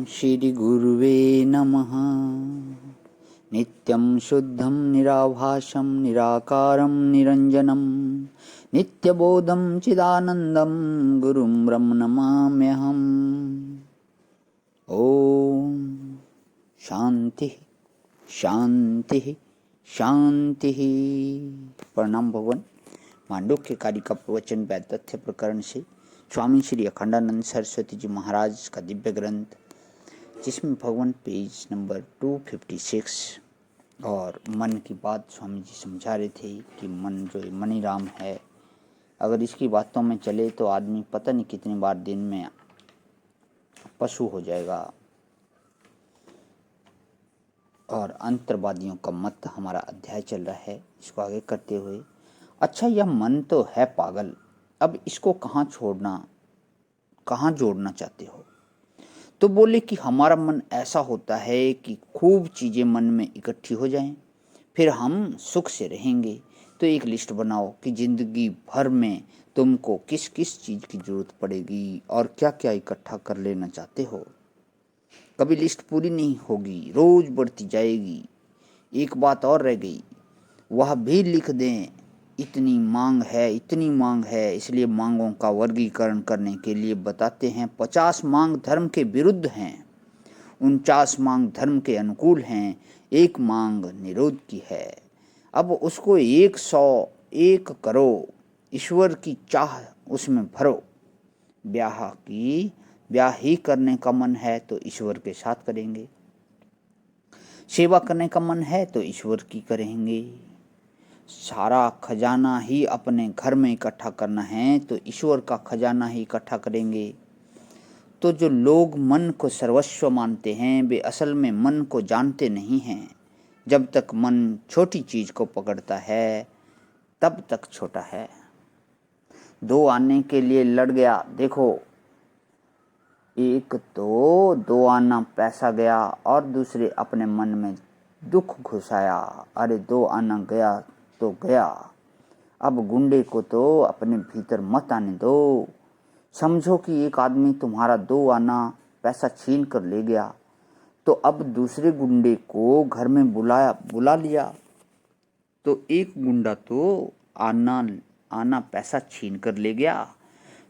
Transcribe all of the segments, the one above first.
श्रीगुरुवे नमः। नित्यं शुद्धं निराभासं निराकारं निरञ्जनं नित्यबोधं चिदानन्दं गुरुं ब्रह्म नमाम्यहम्। ओम शांति शांति शांति। प्रणाम भगवान। मांडुक्य कारिका प्रवचन तथ्य प्रकरण से स्वामी श्री अखंडानंद सरस्वती जी महाराज का दिव्य ग्रंथ, जिसमें भगवान पेज नंबर 256 और मन की बात स्वामी जी समझा रहे थे कि मन जो मनीराम है, अगर इसकी बातों में चले तो आदमी पता नहीं कितनी बार दिन में पशु हो जाएगा। और अंतर्वादियों का मत हमारा अध्याय चल रहा है, इसको आगे करते हुए, अच्छा यह मन तो है पागल, अब इसको कहाँ जोड़ना चाहते हो? तो बोले कि हमारा मन ऐसा होता है कि खूब चीज़ें मन में इकट्ठी हो जाएं, फिर हम सुख से रहेंगे। तो एक लिस्ट बनाओ कि जिंदगी भर में तुमको किस किस चीज़ की जरूरत पड़ेगी और क्या क्या इकट्ठा कर लेना चाहते हो। कभी लिस्ट पूरी नहीं होगी, रोज बढ़ती जाएगी। एक बात और रह गई, वह भी लिख दें। इतनी मांग है, इसलिए मांगों का वर्गीकरण करने के लिए बताते हैं 50 मांग धर्म के विरुद्ध हैं, 49 मांग धर्म के अनुकूल हैं, एक मांग निरोध की है। अब उसको 101 करो, ईश्वर की चाह उसमें भरो। ब्याह ही करने का मन है तो ईश्वर के साथ करेंगे, सेवा करने का मन है तो ईश्वर की करेंगे, सारा खजाना ही अपने घर में इकट्ठा करना है तो ईश्वर का खजाना ही इकट्ठा करेंगे। तो जो लोग मन को सर्वस्व मानते हैं, वे असल में मन को जानते नहीं हैं। जब तक मन छोटी चीज को पकड़ता है तब तक छोटा है। 2 आने के लिए लड़ गया, देखो, एक तो 2 आना पैसा गया और दूसरे अपने मन में दुख घुसाया। अरे 2 आना गया तो गया, अब गुंडे को तो अपने भीतर मत आने दो। समझो कि एक आदमी तुम्हारा 2 आना पैसा छीन कर ले गया, तो अब दूसरे गुंडे को घर में बुला लिया, तो एक गुंडा तो आना पैसा छीन कर ले गया,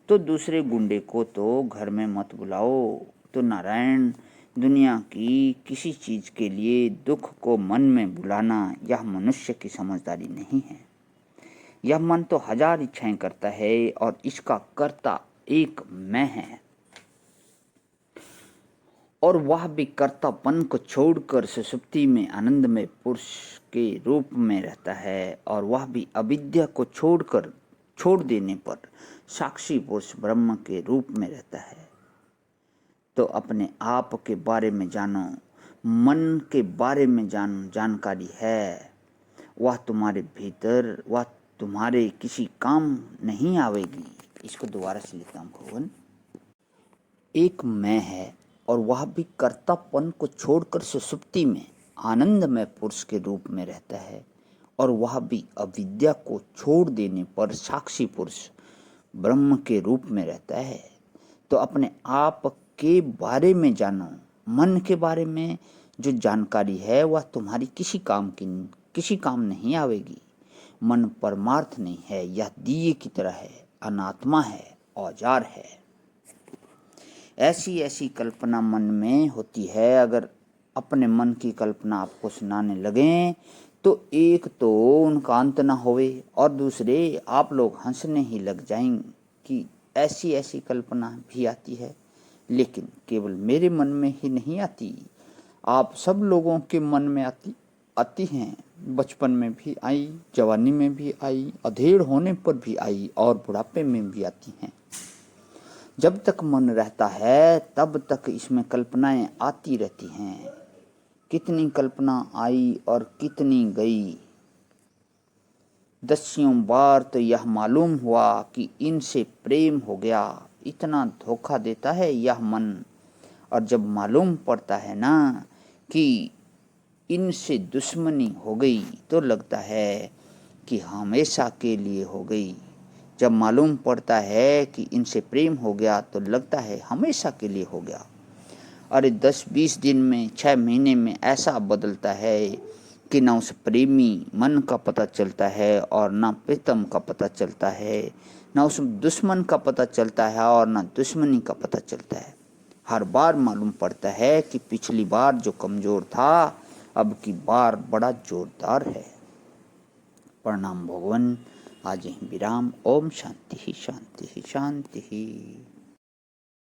तो दूसरे गुंडे को तो घर में मत बुलाओ। तो नारायण, दुनिया की किसी चीज के लिए दुख को मन में बुलाना यह मनुष्य की समझदारी नहीं है। यह मन तो 1000 इच्छाएं करता है और इसका कर्ता एक मैं है, और वह भी कर्तापन को छोड़कर सुषुप्ति में आनंदमय पुरुष के रूप में रहता है, और वह भी अविद्या को छोड़ देने पर साक्षी पुरुष ब्रह्म के रूप में रहता है। तो अपने आप के बारे में जानो, मन के बारे में जानकारी है, वह तुम्हारे भीतर, वह तुम्हारे किसी काम नहीं आवेगी। इसको दोबारा से लिखता हूँ भगवान। एक मैं है और वह भी कर्तापन को छोड़कर सुषुप्ति में आनंदमय पुरुष के रूप में रहता है, और वह भी अविद्या को छोड़ देने पर साक्षी पुरुष ब्रह्म के रूप में रहता है। तो अपने आप के बारे में जानो। मन के बारे में जो जानकारी है वह तुम्हारी किसी काम नहीं आवेगी। मन परमार्थ नहीं है, यह दिए की तरह है, अनात्मा है, औजार है। ऐसी कल्पना मन में होती है। अगर अपने मन की कल्पना आपको सुनाने लगें तो एक तो उनका अंत न होवे और दूसरे आप लोग हंसने ही लग जाएंगे कि ऐसी कल्पना भी आती है। लेकिन केवल मेरे मन में ही नहीं आती, आप सब लोगों के मन में आती हैं। बचपन में भी आई, जवानी में भी आई, अधेड़ होने पर भी आई और बुढ़ापे में भी आती हैं। जब तक मन रहता है तब तक इसमें कल्पनाएं आती रहती हैं। कितनी कल्पना आई और कितनी गई। 10 बार तो यह मालूम हुआ कि इनसे प्रेम हो गया। इतना धोखा देता है यह मन। और जब मालूम पड़ता है ना कि इनसे दुश्मनी हो गई तो लगता है कि हमेशा के लिए हो गई। जब मालूम पड़ता है कि इनसे प्रेम हो गया तो लगता है हमेशा के लिए हो गया। अरे 10-20 दिन में, 6 महीने में ऐसा बदलता है कि ना उस प्रेमी मन का पता चलता है और ना प्रीतम का पता चलता है, ना उस दुश्मन का पता चलता है और ना दुश्मनी का पता चलता है। हर बार मालूम पड़ता है कि पिछली बार जो कमजोर था अब की बार बड़ा जोरदार है। प्रणाम भगवान। आज ही विराम। ओम शांति शांति शांति।